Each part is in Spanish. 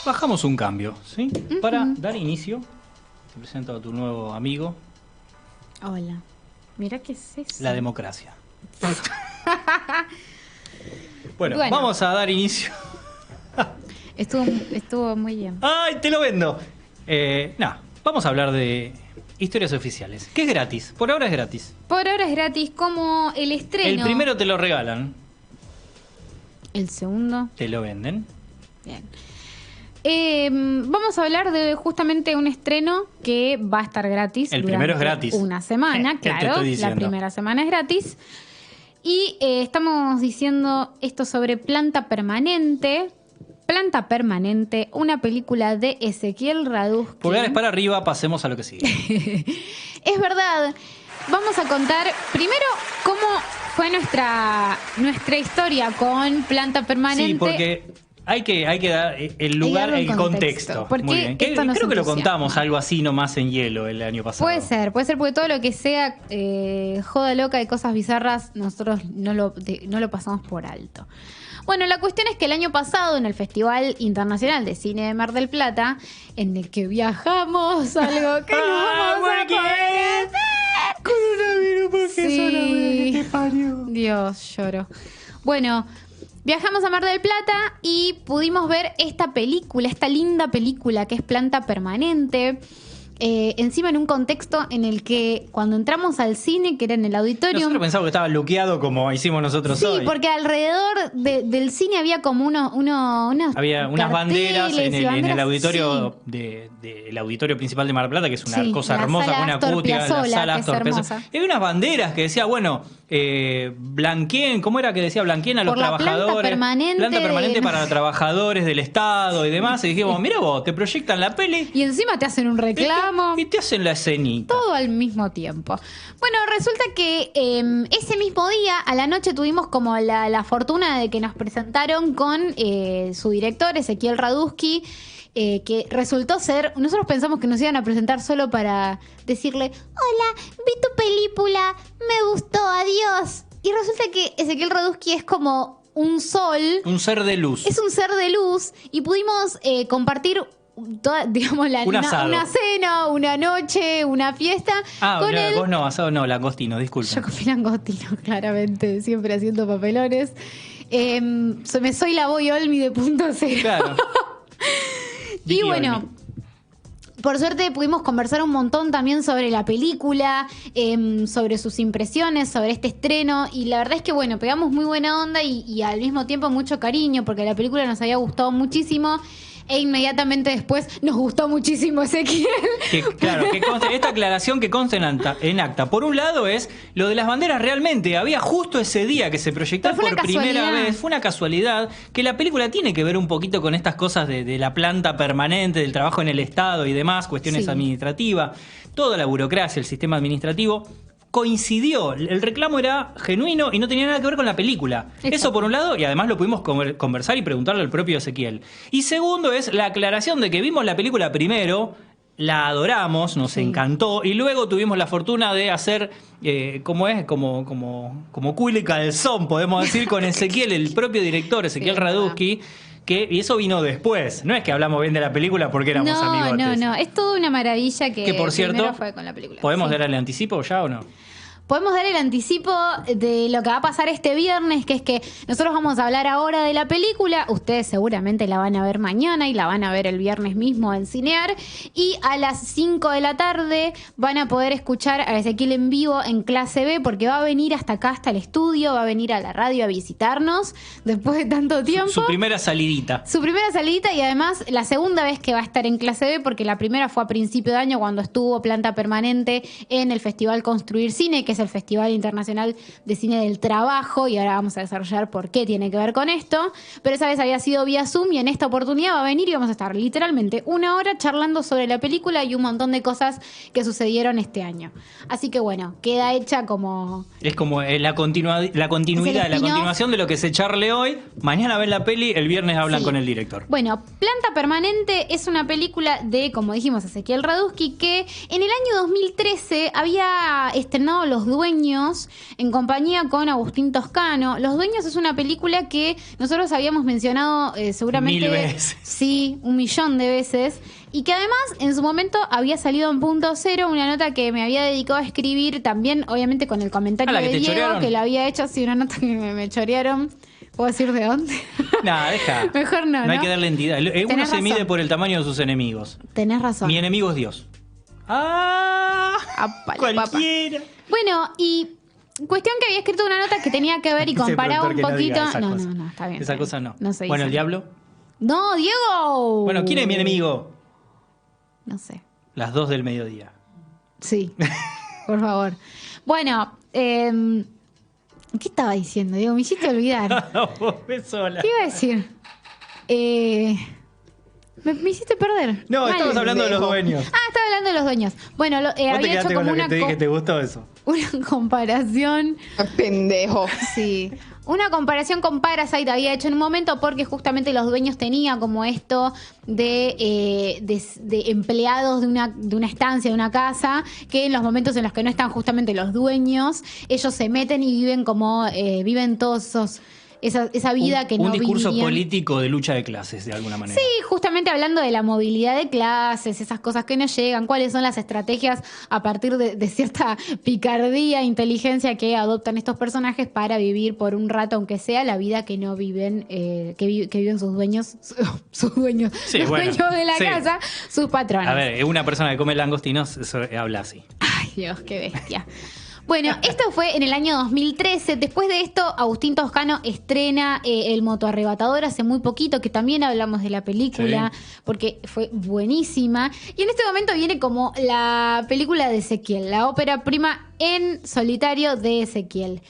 bajamos un cambio, ¿sí? Para dar inicio, te presento a tu nuevo amigo. Hola. Mira qué es eso. La democracia. Bueno, vamos a dar inicio. Estuvo muy bien. ¡Ay, te lo vendo! Vamos a hablar de historias oficiales. Que es gratis. Por ahora es gratis. Por ahora es gratis, como el estreno. El primero te lo regalan. El segundo. Te lo venden. Bien. Vamos a hablar de justamente un estreno que va a estar gratis. El primero es gratis. Una semana, ¿Qué te claro. estoy diciendo? La primera semana es gratis. Y estamos diciendo esto sobre Planta Permanente. Planta Permanente, una película de Ezequiel Radusky. Pulgares para arriba, pasemos a lo que sigue. Es verdad. Vamos a contar primero cómo fue nuestra historia con Planta Permanente. Sí, porque hay que dar el lugar, el contexto. Porque muy bien. esto nos Creo que lo entusiasma. contamos algo así nomás en hielo el año pasado. Puede ser, porque todo lo que sea joda loca y cosas bizarras, nosotros no lo pasamos por alto. Bueno, la cuestión es que el año pasado, en el Festival Internacional de Cine de Mar del Plata, en el que viajamos, algo que no vamos a poder hacer. Coronavirus, ¿por qué Sí. ¿Qué parió? Dios, lloro. Bueno, viajamos a Mar del Plata y pudimos ver esta película, esta linda película que es Planta Permanente. Encima en un contexto en el que cuando entramos al cine, que era en el auditorio. Nosotros pensamos que estaba luqueado como hicimos nosotros hoy. Sí, porque alrededor del cine había como unos había unas banderas en el auditorio sí. del auditorio principal de Mar del Plata, que es una cosa la hermosa, sala con una Astor cutia, la Piazzolla, sala que es Astor Piazzolla. hermosa. Y había unas banderas que decía, blanqueen, ¿cómo era que decía? Blanqueen a los Por la trabajadores. Planta permanente para trabajadores del Estado y demás. Y dijimos, mira vos, te proyectan la peli. Y encima te hacen un reclamo. Y te hacen la escenita. Todo al mismo tiempo. Bueno, resulta que ese mismo día, a la noche, tuvimos como la fortuna de que nos presentaron con su director, Ezequiel Radusky, que resultó ser... Nosotros pensamos que nos iban a presentar solo para decirle, hola, vi tu película, me gustó, adiós. Y resulta que Ezequiel Radusky es como un sol. Un ser de luz. Es un ser de luz y pudimos compartir... digamos, una cena, una noche, una fiesta. Con vos no, asado no, langostino, disculpa. Yo comí langostino, claramente, siempre haciendo papelones. Soy la Boy Olmi de punto cero. Claro. Y bueno, por suerte pudimos conversar un montón también sobre la película, sobre sus impresiones, sobre este estreno. Y la verdad es que, bueno, pegamos muy buena onda y al mismo tiempo mucho cariño, porque la película nos había gustado muchísimo. E inmediatamente después nos gustó muchísimo Ezequiel. Claro, que conste, esta aclaración que conste en acta. Por un lado es lo de las banderas realmente. Había justo ese día que se proyectó por primera vez. Fue una casualidad que la película tiene que ver un poquito con estas cosas de la planta permanente, del trabajo en el Estado y demás, cuestiones administrativas, toda la burocracia, el sistema administrativo. Coincidió, el reclamo era genuino y no tenía nada que ver con la película. Exacto. Eso por un lado, y además lo pudimos conversar y preguntarle al propio Ezequiel. Y segundo es la aclaración de que vimos la película primero, la adoramos, nos encantó, y luego tuvimos la fortuna de hacer, como culo y calzón, podemos decir, con Ezequiel, el propio director, Ezequiel Radusky. Y eso vino después. No es que hablamos bien de la película porque éramos amigotes. No. Es toda una maravilla que por cierto, primero fue con la película. ¿Podemos dar el anticipo ya o no? Podemos dar el anticipo de lo que va a pasar este viernes, que es que nosotros vamos a hablar ahora de la película. Ustedes seguramente la van a ver mañana y la van a ver el viernes mismo en Cinear. Y a las 5 de la tarde van a poder escuchar a Ezequiel en vivo en Clase B, porque va a venir hasta acá, hasta el estudio, va a venir a la radio a visitarnos después de tanto tiempo. Su primera salidita. Su primera salidita y además la segunda vez que va a estar en Clase B, porque la primera fue a principio de año cuando estuvo Planta Permanente en el Festival Construir Cine, que es el Festival Internacional de Cine del Trabajo, y ahora vamos a desarrollar por qué tiene que ver con esto. Pero esa vez había sido vía Zoom y en esta oportunidad va a venir y vamos a estar literalmente una hora charlando sobre la película y un montón de cosas que sucedieron este año. Así que bueno, queda hecha como... Es como la continuidad, la continuación de lo que se charle hoy. Mañana ven la peli, el viernes hablan con el director. Bueno, Planta Permanente es una película de, como dijimos, Ezequiel Radusky, que en el año 2013 había estrenado Los Dueños, en compañía con Agustín Toscano. Los Dueños es una película que nosotros habíamos mencionado seguramente... 1000 veces. Sí, 1.000.000 de veces. Y que además en su momento había salido en Punto Cero, una nota que me había dedicado a escribir también, obviamente con el comentario ¿La que de te Diego, chorearon? que lo había hecho, sí, una nota que me chorearon. ¿Puedo decir de dónde? Nada, deja. Mejor no, No hay ¿no? que darle entidad. Uno Tenés se mide razón. por el tamaño de sus enemigos. Tenés razón. Mi enemigo es Dios. ¡Ah! Apa, la Cualquiera. Bueno, y cuestión que había escrito una nota que tenía que ver y Ese comparaba un productor que no poquito. diga esa No, cosa. no, está bien. Esa está cosa bien. no. No se Bueno, dice. el diablo. No, Diego. Bueno, ¿quién es mi enemigo? No sé. Las 2 del mediodía. Sí, por favor. Bueno, ¿qué estaba diciendo, Diego? Me hiciste olvidar. Vos ves sola. ¿Qué iba a decir? Me hiciste perder. No, Mal. estamos hablando de los dueños. Ah, estaba hablando de los dueños. Bueno, Vos te había quedaste hecho con como lo que te dije, ¿te gustó eso? una comparación. Pendejo. Sí. Una comparación con Parasite había hecho en un momento porque justamente Los Dueños tenía como esto de empleados de una estancia, de una casa, que en los momentos en los que no están justamente los dueños, ellos se meten y viven como viven todos esa vida que no Un discurso vivirían. político de lucha de clases, de alguna manera. Sí, justamente hablando de la movilidad de clases, esas cosas que nos llegan, cuáles son las estrategias a partir de cierta picardía, inteligencia que adoptan estos personajes para vivir por un rato, aunque sea, la vida que no viven, que viven sus dueños, sus dueños, Sí, los bueno, dueños de la sí. casa, sus patrones. A ver, una persona que come langostinos, eso habla así. Ay, Dios, qué bestia. Bueno, esto fue en el año 2013. Después de esto, Agustín Toscano estrena El Motoarrebatador hace muy poquito, que también hablamos de la película, porque fue buenísima. Y en este momento viene como la película de Ezequiel, la ópera prima en solitario de Ezequiel.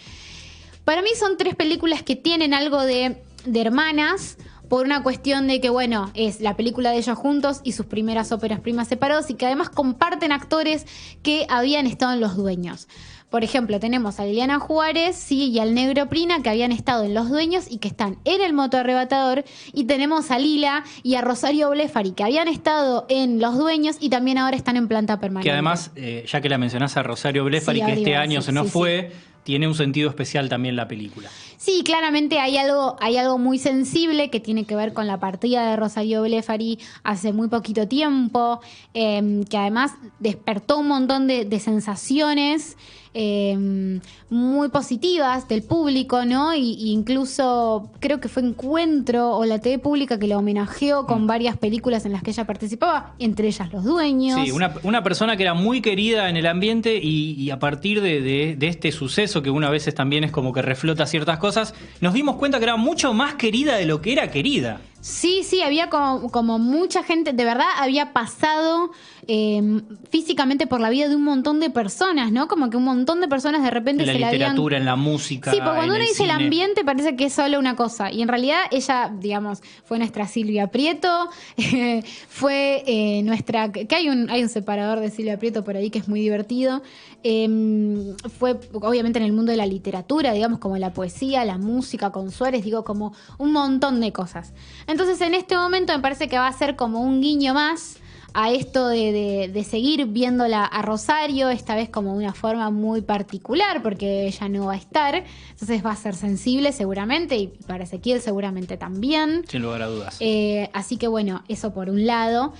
Para mí son 3 películas que tienen algo de hermanas, por una cuestión de que, bueno, es la película de ellos juntos y sus primeras óperas primas separados, y que además comparten actores que habían estado en Los Dueños. Por ejemplo, tenemos a Liliana Juárez, sí, y al Negro Prina, que habían estado en Los Dueños y que están en El Motoarrebatador. Y tenemos a Lila y a Rosario Blefari, que habían estado en Los Dueños y también ahora están en Planta Permanente. Que además, ya que la mencionás a Rosario Blefari, Sí, que ahora este iba a año decir, se nos sí, fue, tiene un sentido especial también la película. Sí, claramente hay algo muy sensible que tiene que ver con la partida de Rosario Blefari hace muy poquito tiempo, que además despertó un montón de sensaciones muy positivas del público, ¿no? Y incluso creo que fue Encuentro o la TV Pública que la homenajeó con varias películas en las que ella participaba, entre ellas Los Dueños. Sí, una persona que era muy querida en el ambiente y a partir de este suceso, que una veces también es como que reflota ciertas cosas, nos dimos cuenta que era mucho más querida de lo que era querida. Sí, había como mucha gente, de verdad había pasado físicamente por la vida de un montón de personas, ¿no? Como que un montón de personas de repente En la se la habían... literatura, en la música. Sí, porque cuando en uno dice el cine. ambiente parece que es solo una cosa. Y en realidad ella, digamos, fue nuestra Silvia Prieto, fue nuestra... Que hay un separador de Silvia Prieto por ahí que es muy divertido. Fue obviamente en el mundo de la literatura, digamos, como la poesía, la música con Suárez, digo, como un montón de cosas. Entonces en este momento me parece que va a ser como un guiño más a esto de seguir viéndola a Rosario, esta vez como de una forma muy particular, porque ella no va a estar, entonces va a ser sensible seguramente, y para Ezequiel seguramente también. Sin lugar a dudas. Así que bueno, eso por un lado.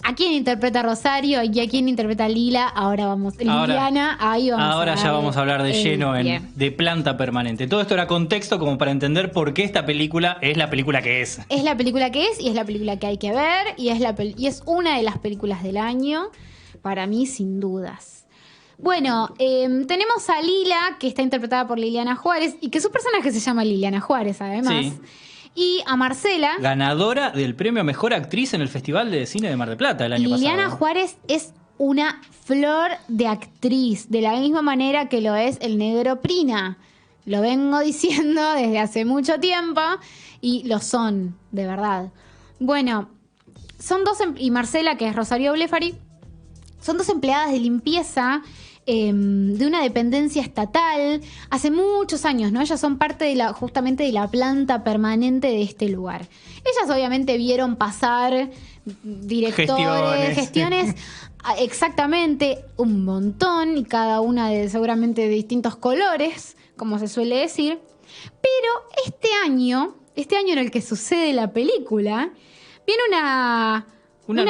¿A quién interpreta Rosario y a quién interpreta Lila? Ahora vamos. Liliana, ahí vamos. Ahora ya vamos a hablar de lleno pie. de Planta Permanente. Todo esto era contexto como para entender por qué esta película es la película que es. Es la película que es y es la película que hay que ver y es una de las películas del año, para mí sin dudas. Bueno, tenemos a Lila, que está interpretada por Liliana Juárez y que su personaje se llama Liliana Juárez, además. Sí. Y a Marcela. Ganadora del premio a Mejor Actriz en el Festival de Cine de Mar del Plata el año Liliana pasado. Juárez es una flor de actriz, de la misma manera que lo es el Negro Prina. Lo vengo diciendo desde hace mucho tiempo y lo son, de verdad. Bueno, son dos, y Marcela, que es Rosario Blefari, son dos empleadas de limpieza de una dependencia estatal hace muchos años, ¿no? Ellas son parte justamente de la planta permanente de este lugar. Ellas obviamente vieron pasar directores, gestiones, exactamente, un montón, y cada una seguramente de distintos colores, como se suele decir. Pero este año en el que sucede la película, viene una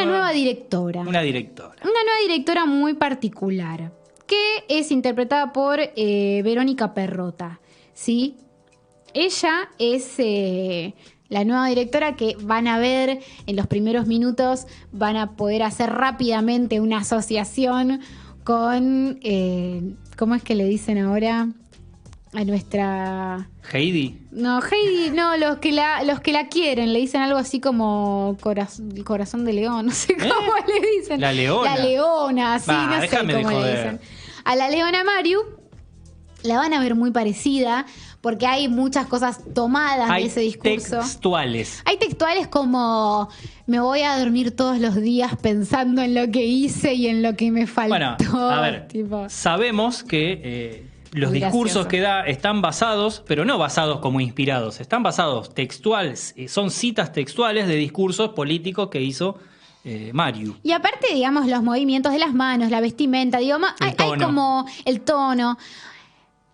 nueva directora. Una directora. Una nueva directora muy particular, que es interpretada por Verónica Perrota, ¿sí? Ella es la nueva directora que van a ver en los primeros minutos, van a poder hacer rápidamente una asociación con, ¿cómo es que le dicen ahora? A nuestra... Heidi. No, Heidi, no, los que la quieren, le dicen algo así como corazón de león, no sé cómo le dicen. La leona. La leona, sí, no sé cómo le dicen. A la leona Mariu la van a ver muy parecida, porque hay muchas cosas tomadas de ese discurso. Hay textuales como: me voy a dormir todos los días pensando en lo que hice y en lo que me faltó. Bueno, a ver, sabemos que los discursos que da están basados, pero no basados como inspirados, están basados textuales, son citas textuales de discursos políticos que hizo Mariu. Y aparte, digamos, los movimientos de las manos, la vestimenta, digamos, hay como el tono.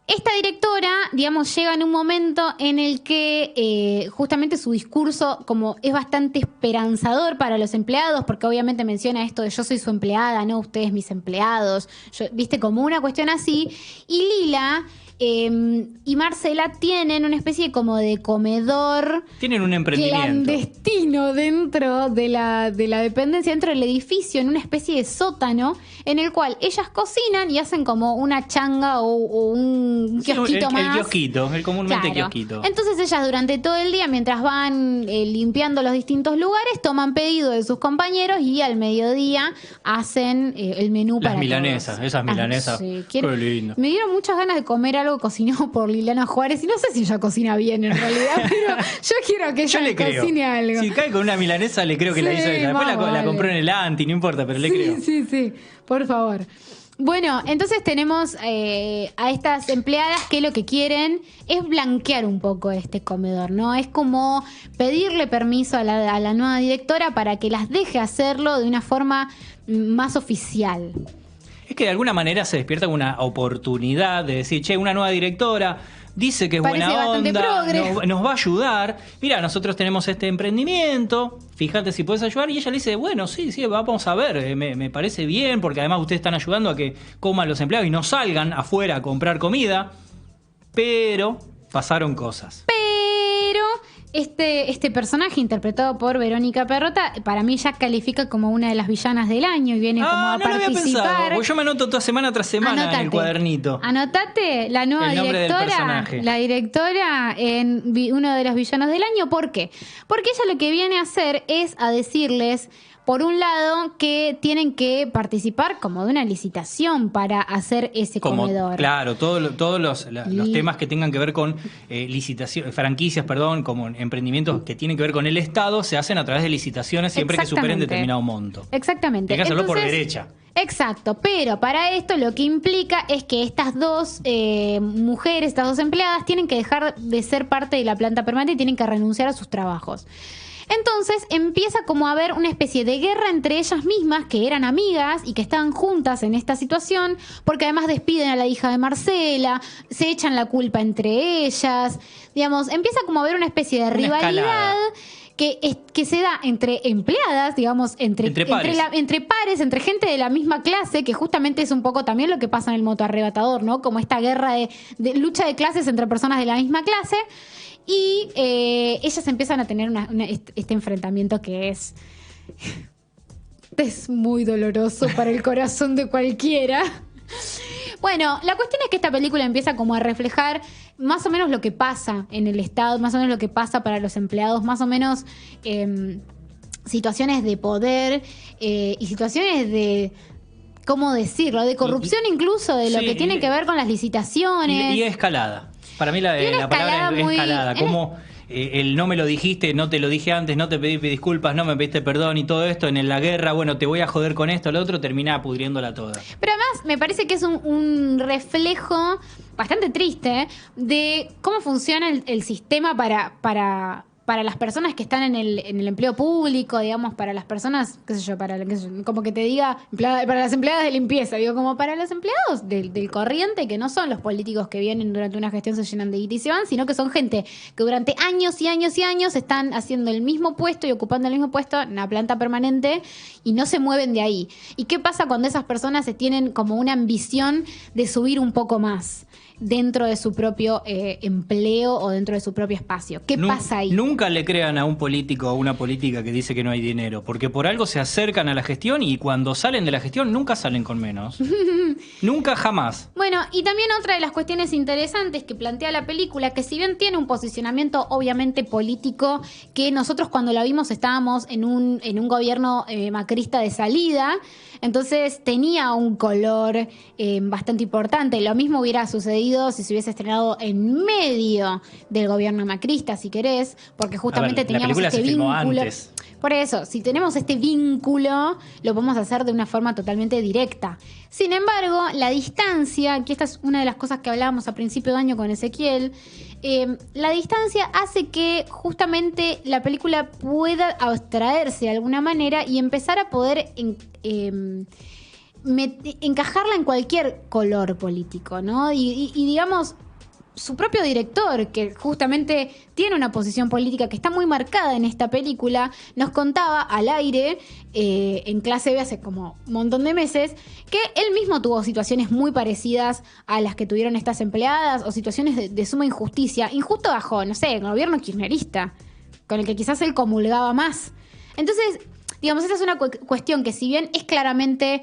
Esta directora, digamos, llega en un momento en el que justamente su discurso como es bastante esperanzador para los empleados, porque obviamente menciona esto de yo soy su empleada, no ustedes mis empleados, viste, como una cuestión así. Y Lila y Marcela tienen una especie como de comedor. Tienen un emprendimiento clandestino dentro de la dependencia, dentro del edificio, en una especie de sótano, en el cual ellas cocinan y hacen como una changa o un kiosquito más. El kiosquito, comúnmente kiosquito. Entonces ellas durante todo el día, mientras van limpiando los distintos lugares, toman pedido de sus compañeros y al mediodía hacen el menú para milanesas, todos. Esas milanesas. Sí. Qué lindo. Me dieron muchas ganas de comer algo cocinado por Liliana Juárez, y no sé si ella cocina bien en realidad, pero yo quiero que ella cocine algo. Si cae con una milanesa, le creo que la hizo ella. Después la compró en el Anti, no importa, pero le creo. Sí, por favor. Bueno, entonces tenemos a estas empleadas que lo que quieren es blanquear un poco este comedor, ¿no? Es como pedirle permiso a la nueva directora para que las deje hacerlo de una forma más oficial. Es que de alguna manera se despierta una oportunidad de decir, che, una nueva directora dice que es parece buena onda, nos va a ayudar. Mira, nosotros tenemos este emprendimiento, fíjate si puedes ayudar. Y ella le dice, bueno, sí, vamos a ver, me parece bien, porque además ustedes están ayudando a que coman los empleados y no salgan afuera a comprar comida. Pero pasaron cosas. Este personaje interpretado por Verónica Perrota, para mí ya califica como una de las villanas del año y viene como a participar. No lo había pensado, porque yo me anoto toda semana tras semana en el cuadernito. Anotate la nueva directora, la directora en uno de los villanos del año. ¿Por qué? Porque ella lo que viene a hacer es a decirles, por un lado, que tienen que participar como de una licitación para hacer ese comedor. Claro, todos los temas que tengan que ver con franquicias, como emprendimientos que tienen que ver con el Estado, se hacen a través de licitaciones siempre que superen determinado monto. Exactamente. Hay que hacerlo por derecha. Exacto, pero para esto lo que implica es que estas dos mujeres, estas dos empleadas, tienen que dejar de ser parte de la planta permanente y tienen que renunciar a sus trabajos. Entonces empieza como a haber una especie de guerra entre ellas mismas, que eran amigas y que estaban juntas en esta situación, porque además despiden a la hija de Marcela, se echan la culpa entre ellas, digamos, empieza como a haber una especie de rivalidad que se da entre empleadas, digamos, entre pares, entre gente de la misma clase, que justamente es un poco también lo que pasa en el motoarrebatador, ¿no? Como esta guerra de lucha de clases entre personas de la misma clase. Y ellas empiezan a tener este enfrentamiento que es muy doloroso para el corazón de cualquiera. Bueno, la cuestión es que esta película empieza como a reflejar más o menos lo que pasa en el Estado, más o menos lo que pasa para los empleados, más o menos situaciones de poder y situaciones de... ¿cómo decirlo? De corrupción incluso, de lo que tiene que ver con las licitaciones. Y escalada. Para mí la palabra es escalada. Como el no me lo dijiste, no te lo dije antes, no te pedí disculpas, no me pediste perdón y todo esto. En la guerra, bueno, te voy a joder con esto, lo otro, termina pudriéndola toda. Pero además me parece que es un reflejo bastante triste de cómo funciona el sistema para para las personas que están en el empleo público, digamos, para las personas, qué sé yo, como que te diga, para las empleadas de limpieza, digo, como para los empleados del corriente, que no son los políticos que vienen durante una gestión, se llenan de guita y se van, sino que son gente que durante años y años y años están haciendo el mismo puesto y ocupando el mismo puesto en una planta permanente y no se mueven de ahí. ¿Y qué pasa cuando esas personas tienen como una ambición de subir un poco más dentro de su propio empleo o dentro de su propio espacio? ¿Qué pasa ahí? Nunca le crean a un político o a una política que dice que no hay dinero, porque por algo se acercan a la gestión y cuando salen de la gestión nunca salen con menos. Nunca, jamás. Bueno, y también otra de las cuestiones interesantes que plantea la película, que si bien tiene un posicionamiento obviamente político, que nosotros cuando la vimos estábamos en un gobierno macrista de salida, entonces tenía un color bastante importante. Lo mismo hubiera sucedido si se hubiese estrenado en medio del gobierno macrista, si querés, porque justamente teníamos este vínculo. Antes. Por eso, si tenemos este vínculo, lo podemos hacer de una forma totalmente directa. Sin embargo, la distancia, que esta es una de las cosas que hablábamos a principio de año con Ezequiel, la distancia hace que justamente la película pueda abstraerse de alguna manera y empezar a poder encajarla en cualquier color político, ¿no? Y digamos, su propio director, que justamente tiene una posición política que está muy marcada en esta película, nos contaba al aire en Clase B hace como un montón de meses que él mismo tuvo situaciones muy parecidas a las que tuvieron estas empleadas o situaciones de suma injusticia, injusto bajo, no sé, el gobierno kirchnerista, con el que quizás él comulgaba más. Entonces, digamos, esa es una cuestión que si bien es claramente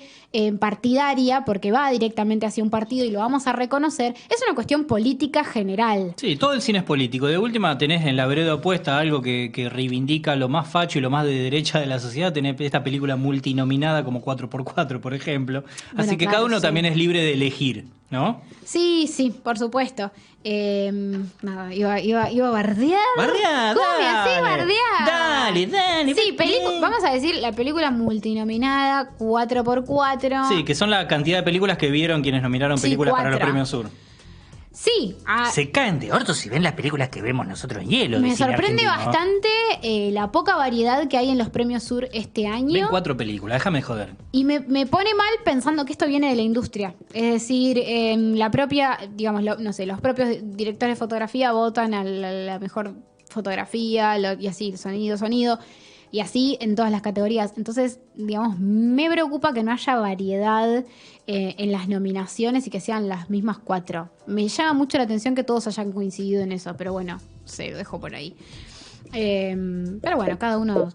partidaria, porque va directamente hacia un partido y lo vamos a reconocer, es una cuestión política general. Sí, todo el cine es político. De última tenés en la vereda opuesta algo que reivindica lo más facho y lo más de derecha de la sociedad. Tenés esta película multinominada como 4x4, por ejemplo. Así bueno, que claro, cada uno también es libre de elegir, ¿no? Sí, sí, por supuesto. Nada, iba a bardear. ¿Bardear? ¿Cómo me hacés bardear? Dale. Sí, vamos a decir la película multinominada 4x4. Sí, que son la cantidad de películas que vieron quienes nominaron películas para los Premios Sur. Sí. Se caen de orto si ven las películas que vemos nosotros en hielo. Me sorprende bastante la poca variedad que hay en los Premios Sur este año. Ven 4 películas, déjame joder. Y me pone mal pensando que esto viene de la industria. Es decir, la propia, digamos, no sé, los propios directores de fotografía votan a la mejor fotografía y así, sonido. Y así en todas las categorías. Entonces, digamos, me preocupa que no haya variedad en las nominaciones y que sean las mismas 4. Me llama mucho la atención que todos hayan coincidido en eso, pero bueno, se lo dejo por ahí. Pero bueno, cada uno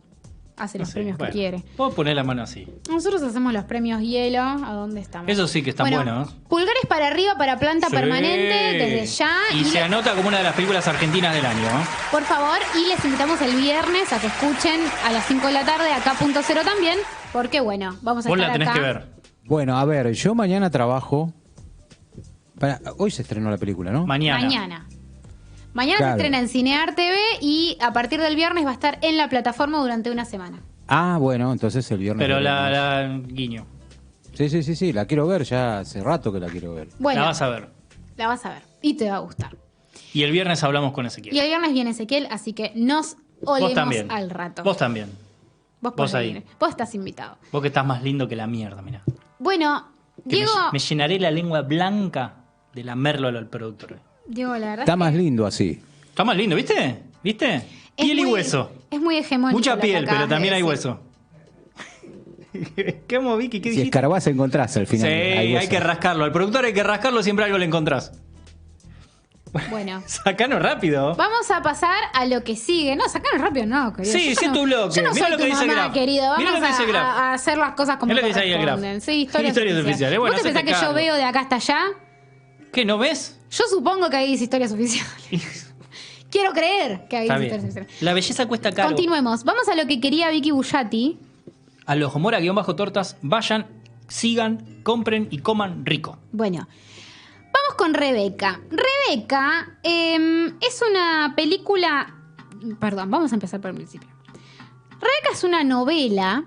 hace los premios que quiere. Puedo poner la mano así. Nosotros hacemos los premios hielo. ¿A dónde estamos? Eso sí que están buenos. Pulgares para arriba para planta permanente desde ya. Y se anota como una de las películas argentinas del año. Por favor, y les invitamos el viernes a que escuchen a las 5 de la tarde acá Punto Cero también, porque bueno, vamos a estar acá. Vos la tenés que ver. Bueno, a ver, yo mañana trabajo. Hoy se estrenó la película, ¿no? Mañana claro. Se estrena en Cinear TV y a partir del viernes va a estar en la plataforma durante una semana. Ah, bueno, entonces el viernes. Pero la guiño. Sí, la quiero ver, ya hace rato que la quiero ver. Bueno, la vas a ver. La vas a ver y te va a gustar. Y el viernes hablamos con Ezequiel. Y el viernes viene Ezequiel, así que nos olemos al rato. Vos también. Vos ahí. Vos estás invitado. Vos que estás más lindo que la mierda, mirá. Bueno, que Diego... Me llenaré la lengua blanca de lamerlo al productor. Diego, la verdad está más lindo así. Está más lindo, ¿viste? Piel y hueso. Es muy hegemónico. Mucha piel, pero también hay hueso. ¿Qué Vicky? ¿Qué dijiste? Si escarbás encontrás al final. Sí, hay que rascarlo. Al productor hay que rascarlo, siempre algo le encontrás. Bueno. Sacanos rápido. Vamos a pasar a lo que sigue. No, sacanos rápido, no, querido. Sí, sí, tu bloque. Yo no Mirá soy lo que tu dice mamá, Graf. querido. Mirá Vamos lo que dice Graf. a hacer las cosas como Mirá lo que dice ahí el Graf. Sí, historias oficiales. Bueno, ¿Vos te pensás que yo veo de acá hasta allá? ¿Qué, no ves? Yo supongo que hay historias oficiales. Quiero creer que hay historias oficiales. La belleza cuesta caro. Continuemos. Vamos a lo que quería Vicky Bullati. A los Homora-tortas, vayan, sigan, compren y coman rico. Bueno, vamos con Rebeca. Rebeca es una película... Perdón, vamos a empezar por el principio. Rebeca es una novela...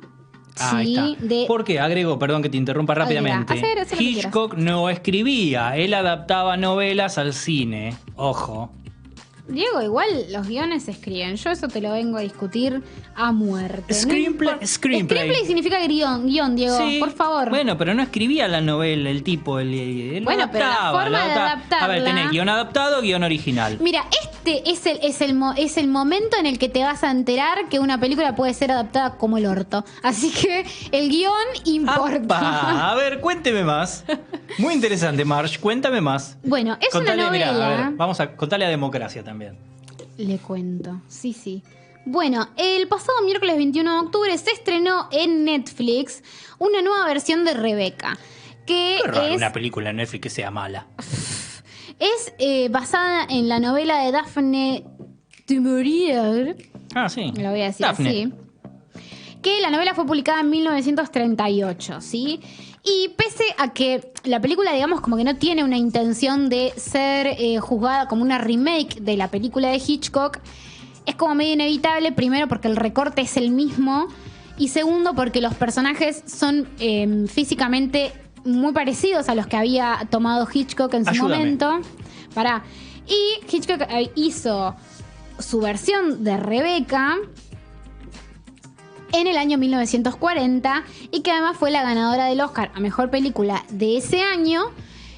Sí, ¿por qué? Agrego, perdón que te interrumpa rápidamente. Hitchcock no escribía, él adaptaba novelas al cine. Ojo. Diego, igual los guiones se escriben. Yo eso te lo vengo a discutir a muerte. Screenplay. Screenplay significa guión, Diego, Sí. por favor. Bueno, pero no escribía la novela el tipo. Él Bueno, lo pero la adaptaba, forma de adaptarla... A ver, tenés guión adaptado, guión original. Mira, este es el momento en el que te vas a enterar que una película puede ser adaptada como el orto. Así que el guión importa. ¡Apa! A ver, cuénteme más. Muy interesante, Marge. Cuéntame más. Bueno, es Contale, una novela. mirá, a ver, vamos a contarle a Democracia también. Le cuento, sí. Bueno, el pasado miércoles 21 de octubre se estrenó en Netflix una nueva versión de Rebeca. Que Qué raro es una película en Netflix que sea mala. Es basada en la novela de Daphne du Maurier. Ah, sí. Lo voy a decir Daphne. así. Que la novela fue publicada en 1938, ¿sí? Y pese a que la película, digamos, como que no tiene una intención de ser juzgada como una remake de la película de Hitchcock, es como medio inevitable, primero porque el recorte es el mismo, y segundo porque los personajes son físicamente muy parecidos a los que había tomado Hitchcock en su momento. Y Hitchcock hizo su versión de Rebeca en el año 1940 y que además fue la ganadora del Oscar a Mejor Película de ese año,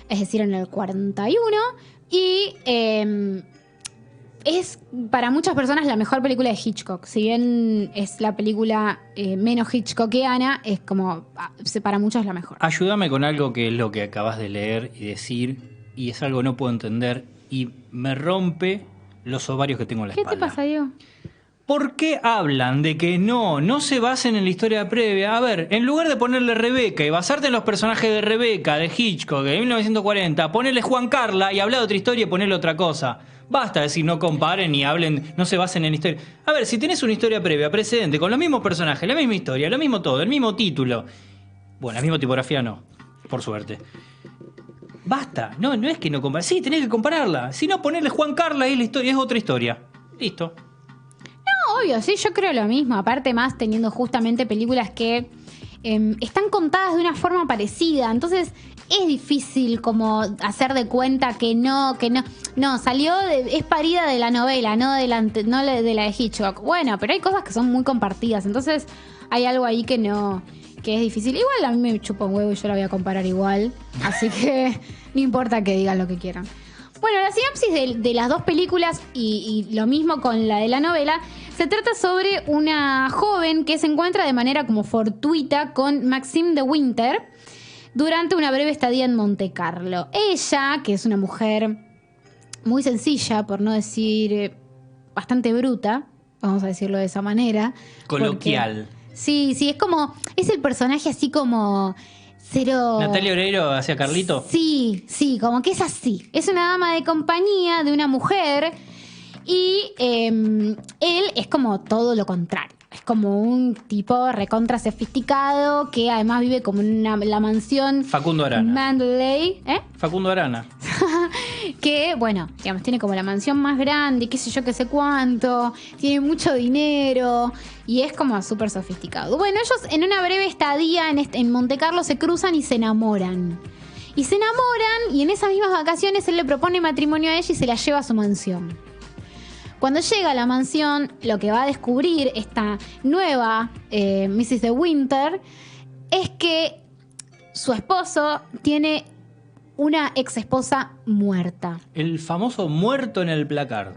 es decir, en el 41, y es para muchas personas la mejor película de Hitchcock. Si bien es la película menos hitchcockiana, es como para muchos la mejor. Ayúdame con algo que es lo que acabas de leer y decir, y es algo que no puedo entender, y me rompe los ovarios que tengo en la espalda. ¿Qué te pasa, Diego? ¿Por qué hablan de que no se basen en la historia previa? A ver, en lugar de ponerle Rebeca y basarte en los personajes de Rebeca, de Hitchcock, de 1940, ponerle Juan Carla y hablar de otra historia y ponerle otra cosa. Basta decir no comparen ni hablen, no se basen en la historia. A ver, si tenés una historia previa, precedente, con los mismos personajes, la misma historia, lo mismo todo, el mismo título. Bueno, la misma tipografía no, por suerte. Basta, no es que no comparen. Sí, tenés que compararla. Si no, ponerle Juan Carla y la historia es otra historia. Listo. Obvio, sí, yo creo lo mismo. Aparte más teniendo justamente películas que están contadas de una forma parecida. Entonces es difícil como hacer de cuenta que no. No, es parida de la novela, no de la de Hitchcock. Bueno, pero hay cosas que son muy compartidas. Entonces hay algo ahí que es difícil. Igual a mí me chupa un huevo y yo la voy a comparar igual. Así que no importa que digan lo que quieran. Bueno, la sinopsis de las dos películas y lo mismo con la de la novela, se trata sobre una joven que se encuentra de manera como fortuita con Maxime de Winter durante una breve estadía en Monte Carlo. Ella, que es una mujer muy sencilla, por no decir bastante bruta, vamos a decirlo de esa manera. Coloquial. Sí, es el personaje así como... Cero... ¿Natalia Oreiro hacia Carlito? Sí, como que es así. Es una dama de compañía de una mujer y él es como todo lo contrario. Es como un tipo recontra sofisticado que además vive como en la mansión... Facundo Arana. Mandalay. Facundo Arana. Que, bueno, digamos, tiene como la mansión más grande, qué sé yo, qué sé cuánto, tiene mucho dinero y es como súper sofisticado. Bueno, ellos en una breve estadía en Monte Carlo se cruzan y se enamoran. Y en esas mismas vacaciones él le propone matrimonio a ella y se la lleva a su mansión. Cuando llega a la mansión, lo que va a descubrir esta nueva Mrs. de Winter es que su esposo tiene una ex esposa muerta. El famoso muerto en el placard.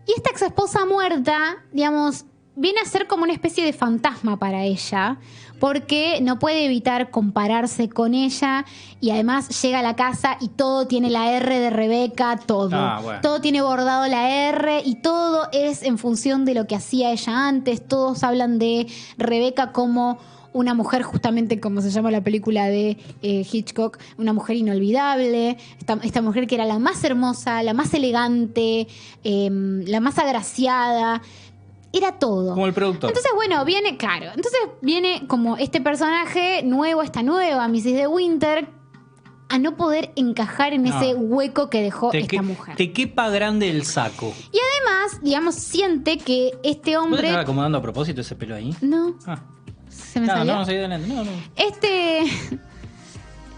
Y esta ex esposa muerta, digamos, viene a ser como una especie de fantasma para ella, porque no puede evitar compararse con ella y además llega a la casa y todo tiene la R de Rebeca, todo. Bueno. Todo tiene bordado la R y todo es en función de lo que hacía ella antes. Todos hablan de Rebeca como una mujer, justamente como se llama la película de Hitchcock, una mujer inolvidable, esta mujer que era la más hermosa, la más elegante, la más agraciada, era todo. Como el productor. Entonces, bueno, viene como este personaje nuevo, esta nueva Mrs. de Winter, a no poder encajar en ese hueco que dejó esta mujer. Te quepa grande el saco. Y además, digamos, siente que este hombre... ¿No te estaba acomodando a propósito ese pelo ahí? No. Ah. Se me salió. No, seguí adelante. No.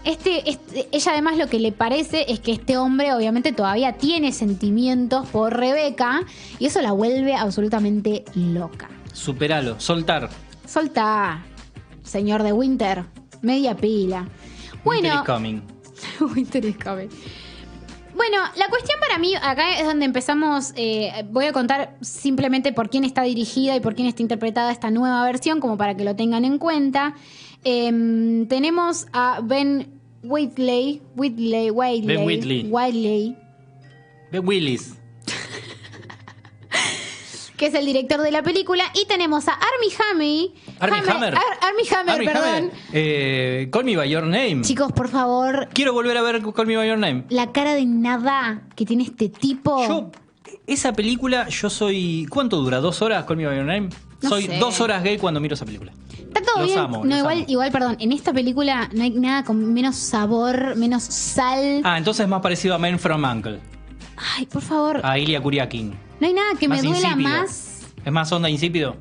Ella además lo que le parece es que este hombre obviamente todavía tiene sentimientos por Rebeca y eso la vuelve absolutamente loca. Superalo, soltar. Soltá, señor de Winter, media pila. Bueno, Winter is coming. Winter is coming. Bueno, la cuestión para mí, acá es donde empezamos, voy a contar simplemente por quién está dirigida y por quién está interpretada esta nueva versión, como para que lo tengan en cuenta. Tenemos a Ben Wheatley. Ben Willis. Que es el director de la película. Y tenemos a Armie Hammer. Perdón. Call Me By Your Name. Chicos, por favor. Quiero volver a ver Call Me By Your Name. La cara de nada que tiene este tipo. Esa película, ¿cuánto dura? ¿2 horas Call Me By Your Name? No Soy sé. 2 horas gay cuando miro esa película. Está todo bien. Igual, perdón. En esta película no hay nada con menos sabor, menos sal. Entonces es más parecido a Men from Uncle. Ay, por favor. A Ilya Kuryakin. No hay nada que Más me duela insípido. más. ¿Es más onda insípido?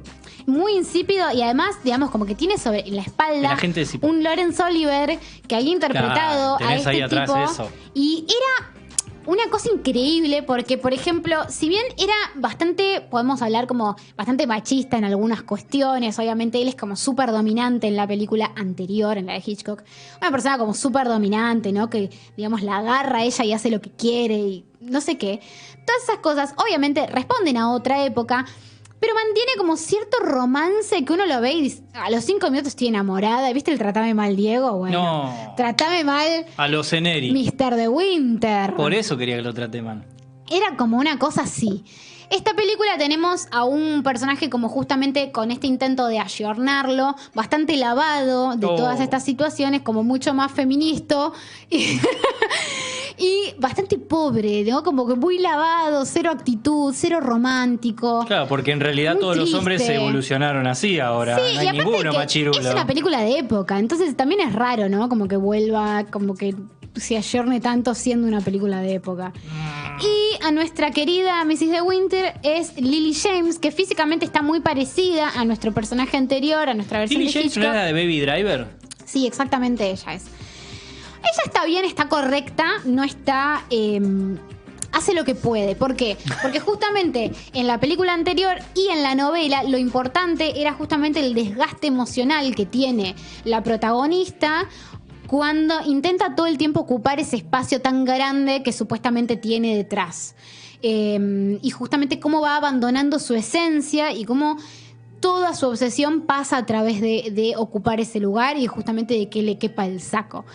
Muy insípido y además, digamos, como que tiene sobre la espalda un Laurence Oliver que había interpretado a este ahí atrás tipo. eso. Y era una cosa increíble porque, por ejemplo, si bien era bastante, podemos hablar como bastante machista en algunas cuestiones, obviamente él es como súper dominante en la película anterior, en la de Hitchcock. Una persona como súper dominante, ¿no? Que, digamos, la agarra a ella y hace lo que quiere y no sé qué. Todas esas cosas, obviamente, responden a otra época, pero mantiene como cierto romance que uno lo ve y dice, a los 5 minutos estoy enamorada. ¿Viste el Tratame Mal, Diego? Bueno, No. Tratame Mal, A los Ceneri. Mr. de Winter. Por eso quería que lo trate mal. Era como una cosa así. Esta película tenemos a un personaje como justamente con este intento de ayornarlo, bastante lavado de todas estas situaciones, como mucho más feminista y bastante pobre, ¿no? Como que muy lavado, cero actitud, cero romántico. Claro, porque en realidad Muy todos los hombres se triste. evolucionaron así ahora. Sí, No y hay aparte ninguno que machirulo. es una película de época, entonces también es raro, ¿no? Como que vuelva, como que se ayorne tanto siendo una película de época. Y a nuestra querida Mrs. de Winter es Lily James, que físicamente está muy parecida a nuestro personaje anterior, a nuestra versión ¿Lily de James no Hitchcock. era de Baby Driver? Sí, exactamente ella es. Ella está bien, está correcta, no está... hace lo que puede. ¿Por qué? Porque justamente en la película anterior y en la novela lo importante era justamente el desgaste emocional que tiene la protagonista cuando intenta todo el tiempo ocupar ese espacio tan grande que supuestamente tiene detrás. Y justamente cómo va abandonando su esencia y cómo toda su obsesión pasa a través de ocupar ese lugar y justamente de que le quepa el saco.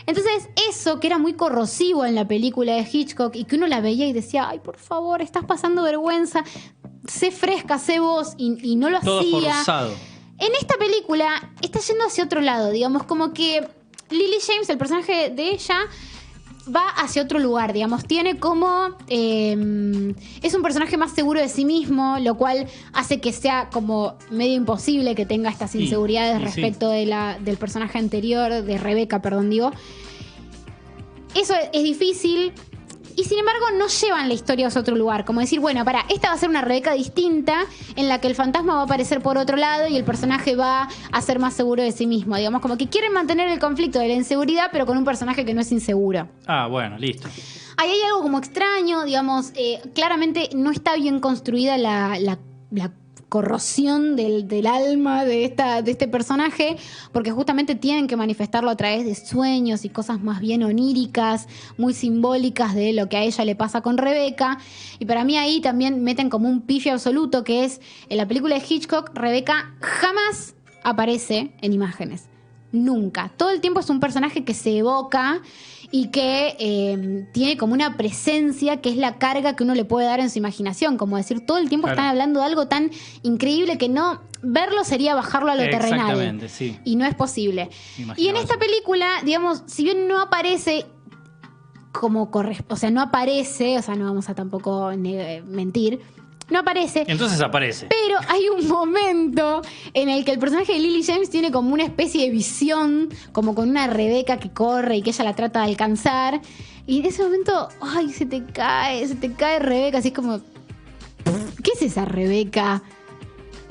Entonces, eso que era muy corrosivo en la película de Hitchcock y que uno la veía y decía, ay, por favor, estás pasando vergüenza, sé fresca, sé vos, y no lo Todo hacía. forzado. En esta película está yendo hacia otro lado, digamos, como que Lily James, el personaje de ella, va hacia otro lugar, digamos. Tiene como... es un personaje más seguro de sí mismo, lo cual hace que sea como medio imposible que tenga estas inseguridades respecto del personaje anterior, de Rebeca, perdón, digo. Eso es difícil. Y sin embargo no llevan la historia hacia otro lugar. Como decir, bueno, esta va a ser una Rebeca distinta en la que el fantasma va a aparecer por otro lado y el personaje va a ser más seguro de sí mismo. Digamos, como que quieren mantener el conflicto de la inseguridad, pero con un personaje que no es inseguro. Bueno, listo. Ahí hay algo como extraño, digamos, claramente no está bien construida la corrosión del alma de este personaje, porque justamente tienen que manifestarlo a través de sueños y cosas más bien oníricas, muy simbólicas de lo que a ella le pasa con Rebeca. Y para mí ahí también meten como un pifio absoluto, que es en la película de Hitchcock, Rebeca jamás aparece en imágenes. Nunca. Todo el tiempo es un personaje que se evoca y que tiene como una presencia que es la carga que uno le puede dar en su imaginación. Como decir, todo el tiempo están hablando de algo tan increíble que no verlo sería bajarlo a lo terrenal. Exactamente, sí. Y no es posible. Y en esta película, digamos, si bien no aparece como corresponde, o sea, no vamos a tampoco mentir, no aparece. Entonces aparece. Pero hay un momento en el que el personaje de Lily James tiene como una especie de visión, como con una Rebeca que corre y que ella la trata de alcanzar. Y en ese momento, ay, se te cae Rebeca, así como, ¿qué es esa Rebeca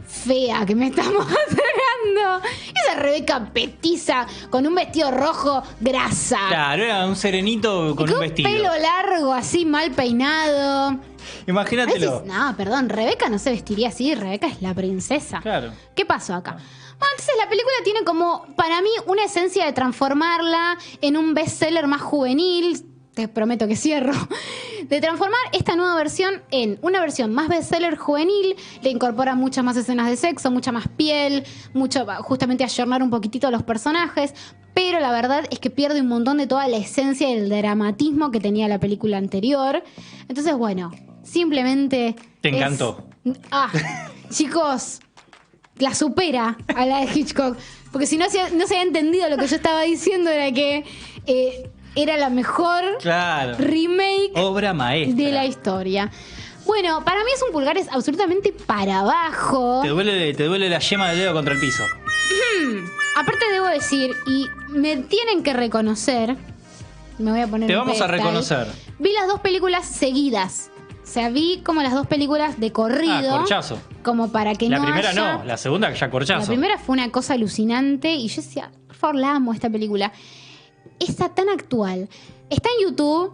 fea que me estamos acercando? hablando? Esa Rebeca petiza con un vestido rojo grasa. Claro, era un serenito con un vestido. Pelo largo, así mal peinado. Imagínatelo. No, perdón, Rebeca no se vestiría así, Rebeca es la princesa. Claro. ¿Qué pasó acá? Bueno, entonces la película tiene como, para mí, una esencia de transformarla en un bestseller más juvenil. Te prometo que cierro. De transformar esta nueva versión en una versión más bestseller juvenil. Le incorpora muchas más escenas de sexo, mucha más piel, justamente ayornar un poquitito a los personajes. Pero la verdad es que pierde un montón de toda la esencia y el dramatismo que tenía la película anterior. Entonces, bueno, simplemente... Te encantó. Chicos, la supera a la de Hitchcock. Porque si no se había entendido lo que yo estaba diciendo, era que... era la mejor remake, obra maestra de la historia. Bueno, para mí es un pulgar absolutamente para abajo. Te duele la yema del dedo contra el piso. Aparte debo decir, y me tienen que reconocer, me voy a poner Te un vamos a pedestal. reconocer. Vi las dos películas seguidas. O sea, vi como las dos películas de corrido. Corchazo. Como para que la no primera haya... no, la segunda ya corchazo. La primera fue una cosa alucinante y yo decía, por favor, la amo esta película. Está tan actual. Está en YouTube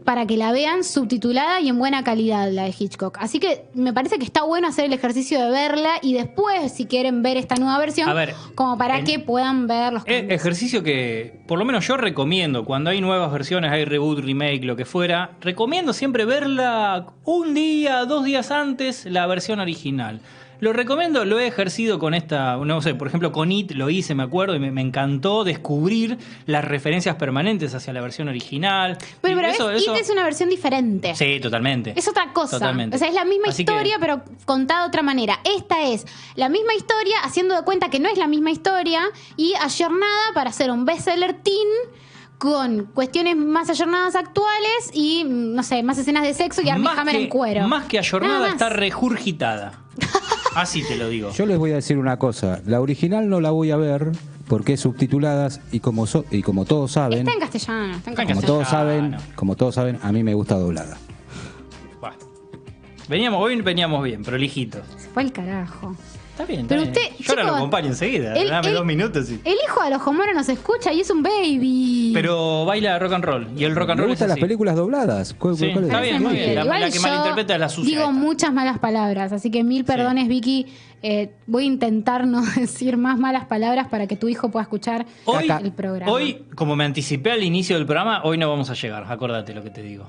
para que la vean subtitulada y en buena calidad, la de Hitchcock. Así que me parece que está bueno hacer el ejercicio de verla y después, si quieren ver esta nueva versión, como para que puedan ver los cambios. Ejercicio que, por lo menos yo recomiendo, cuando hay nuevas versiones, hay reboot, remake, lo que fuera, recomiendo siempre verla un día, 2 días antes, la versión original. Lo recomiendo, lo he ejercido con esta, no sé, por ejemplo con It lo hice, me acuerdo, y me encantó descubrir las referencias permanentes hacia la versión original. Pero It es una versión diferente. Sí, totalmente. Es otra cosa. Totalmente. O sea, es la misma historia, pero contada de otra manera. Esta es la misma historia, haciendo de cuenta que no es la misma historia, y ayornada para hacer un bestseller teen con cuestiones más ayornadas actuales y, no sé, más escenas de sexo y Armie Hammer en cuero. Más que ayornada, está regurgitada. Así te lo digo. Yo les voy a decir una cosa. La original no la voy a ver porque es subtituladas y como todos saben... Está en castellano. Como todos saben, a mí me gusta doblada. Hoy veníamos bien, prolijitos. Se fue al carajo. Está bien, pero bien. usted, yo ahora lo acompaño enseguida. Dame 2 minutos. Y... El hijo de los Homero nos escucha y es un baby. Pero baila rock and roll. Y el rock and roll me gustan las películas dobladas. Sí, está bien, muy bien. La que malinterpreta es la suya. Digo muchas malas palabras, así que 1000 perdones, Vicky. Voy a intentar no decir más malas palabras para que tu hijo pueda escuchar el programa. Hoy, como me anticipé al inicio del programa, hoy no vamos a llegar. Acordate lo que te digo.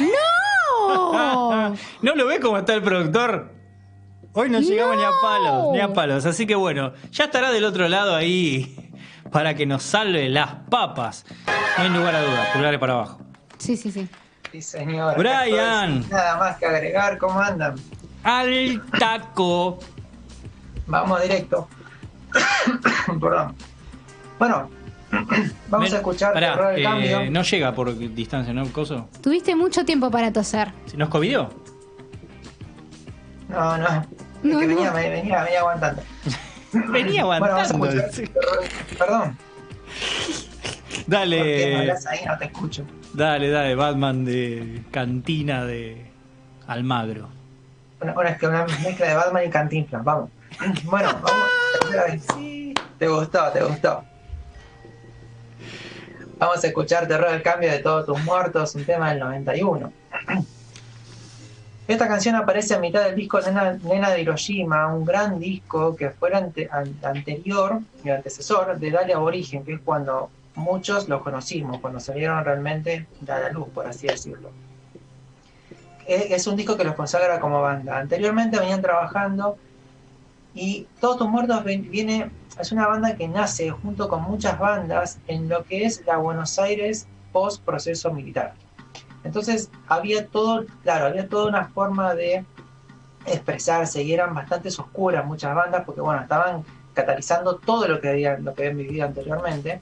¡No! ¿No lo ves cómo está el productor? Hoy no llegamos ni a palos. Así que bueno, ya estará del otro lado ahí para que nos salve las papas. No hay lugar a dudas, pulgares para abajo. Sí. Sí, señor. Brian. Nada más que agregar, ¿cómo andan? Al taco. Vamos directo. Perdón. Bueno, vamos a escuchar Terror del Cambio. No llega por distancia, ¿no, Coso? Tuviste mucho tiempo para toser. ¿Nos covidió? No. Es que venía aguantando. Venía aguantando. Bueno, vamos a escuchar Perdón. Dale. ¿Por qué no hablas ahí? No te escucho. Dale, Batman de Cantina de Almagro. Bueno, es que una mezcla de Batman y Cantinflas, vamos. Bueno, vamos. Tercera vez. Sí. Te gustó. Vamos a escuchar Terror del Cambio de Todos tus Muertos, un tema del 91. Esta canción aparece a mitad del disco Nena de Hiroshima, un gran disco que fue el anterior, el antecesor de Dale Aborigen, que es cuando muchos lo conocimos, cuando salieron realmente a la luz, por así decirlo. Es un disco que los consagra como banda. Anteriormente venían trabajando y Todos tus Muertos es una banda que nace junto con muchas bandas en lo que es la Buenos Aires post proceso militar. Entonces había toda una forma de expresarse y eran bastante oscuras muchas bandas porque estaban catalizando todo lo que habían vivido anteriormente.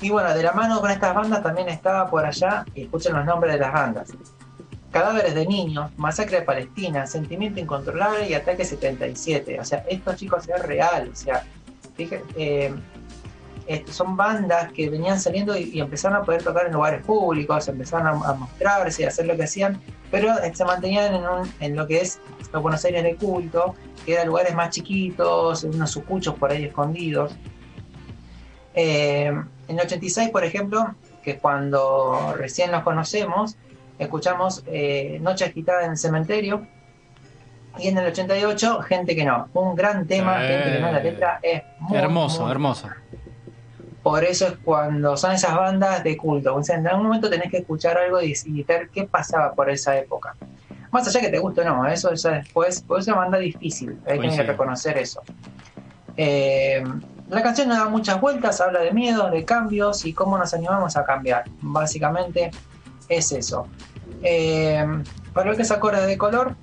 Y bueno, de la mano con estas bandas también estaba por allá, y escuchen los nombres de las bandas: Cadáveres de Niños, Masacre de Palestina, Sentimiento Incontrolable y Ataque 77. O sea, estos chicos es real. O sea, fíjense, son bandas que venían saliendo y empezaron a poder tocar en lugares públicos, empezaron a mostrarse, a hacer lo que hacían, pero se mantenían en lo que es los Buenos Aires de culto, que eran lugares más chiquitos, unos sucuchos por ahí escondidos. En el 86, por ejemplo, que cuando recién nos conocemos, escuchamos Noche Agitada en el Cementerio, y en el 88, Gente que no, un gran tema, Gente que no, la letra es muy hermoso, muy hermoso. Por eso es cuando son esas bandas de culto. O sea, en algún momento tenés que escuchar algo y ver qué pasaba por esa época. Más allá que te guste o no, eso ya después, porque es una banda difícil, hay que reconocer eso. La canción no da muchas vueltas, habla de miedos, de cambios y cómo nos animamos a cambiar. Básicamente es eso. Para lo que es Acordes de Color,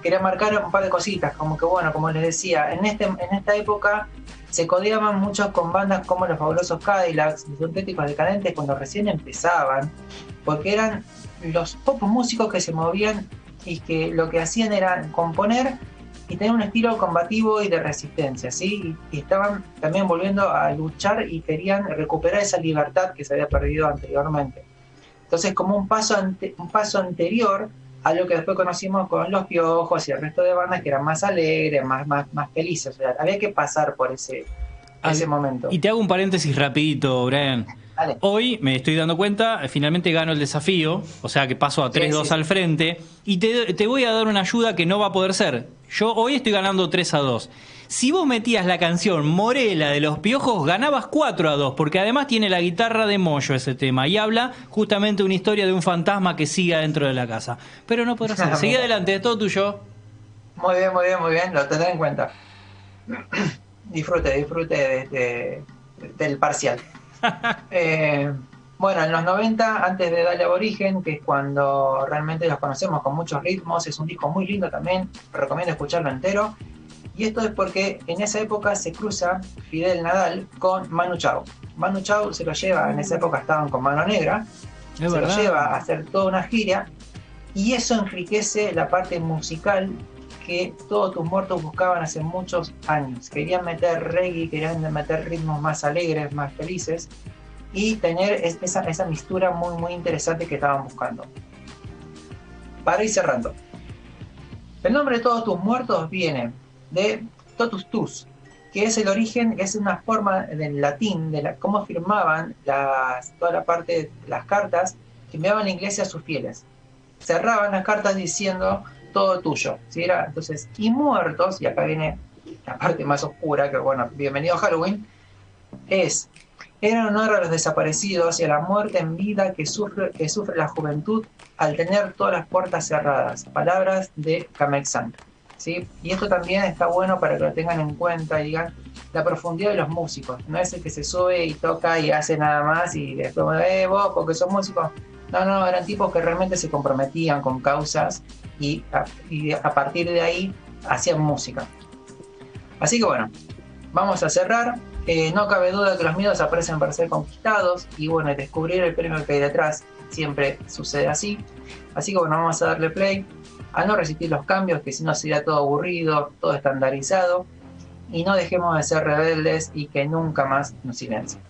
quería marcar un par de cositas, como que bueno, como les decía, en esta época se codeaban mucho con bandas como Los Fabulosos Cadillacs, Los Auténticos Decadentes, cuando recién empezaban, porque eran los pocos músicos que se movían y que lo que hacían era componer y tener un estilo combativo y de resistencia, ¿sí? Y estaban también volviendo a luchar y querían recuperar esa libertad que se había perdido anteriormente. Entonces, como un paso anterior a lo que después conocimos con Los Piojos y el resto de bandas que eran más alegres, más felices. O sea, había que pasar por ese momento. Y te hago un paréntesis rapidito, Brian. Dale. Hoy me estoy dando cuenta, finalmente gano el desafío, o sea que paso a 3-2 al frente, y te voy a dar una ayuda que no va a poder ser. Yo hoy estoy ganando 3-2. Si vos metías la canción Morela de Los Piojos, ganabas 4-2, porque además tiene la guitarra de Moyo ese tema, y habla justamente una historia de un fantasma que sigue dentro de la casa. Pero no podrás hacer. Seguí adelante, es todo tuyo. Muy bien, lo tendré en cuenta. Disfrute del parcial. Bueno, en los 90, antes de Dale Aborigen, que es cuando realmente los conocemos con muchos ritmos, es un disco muy lindo también, recomiendo escucharlo entero. Y esto es porque en esa época se cruza Fidel Nadal con Manu Chao. Manu Chao se lo lleva, en esa época estaban con Mano Negra, se lo lleva a hacer toda una gira, y eso enriquece la parte musical que Todos Tus Muertos buscaban hace muchos años. Querían meter reggae, querían meter ritmos más alegres, más felices, y tener esa mixtura muy, muy interesante que estaban buscando. Para ir cerrando, el nombre de Todos Tus Muertos viene de totus tus, que es el origen, es una forma del latín, de cómo firmaban toda la parte de las cartas que enviaban la iglesia a sus fieles. Cerraban las cartas diciendo todo tuyo, ¿sí? Entonces, y muertos, y acá viene la parte más oscura, que bueno, bienvenido a Halloween, era en honor a los desaparecidos y a la muerte en vida que sufre la juventud al tener todas las puertas cerradas. Palabras de Kamexan, ¿sí? Y esto también está bueno para que lo tengan en cuenta y digan la profundidad de los músicos. No es el que se sube y toca y hace nada más y después, vos, porque sos músicos. No, eran tipos que realmente se comprometían con causas y a partir de ahí hacían música. Así que bueno, vamos a cerrar. No cabe duda que los miedos aparecen para ser conquistados y bueno, descubrir el premio que hay detrás siempre sucede así. Así que bueno, vamos a darle play, a no resistir los cambios, que si no sería todo aburrido, todo estandarizado, y no dejemos de ser rebeldes y que nunca más nos silencien.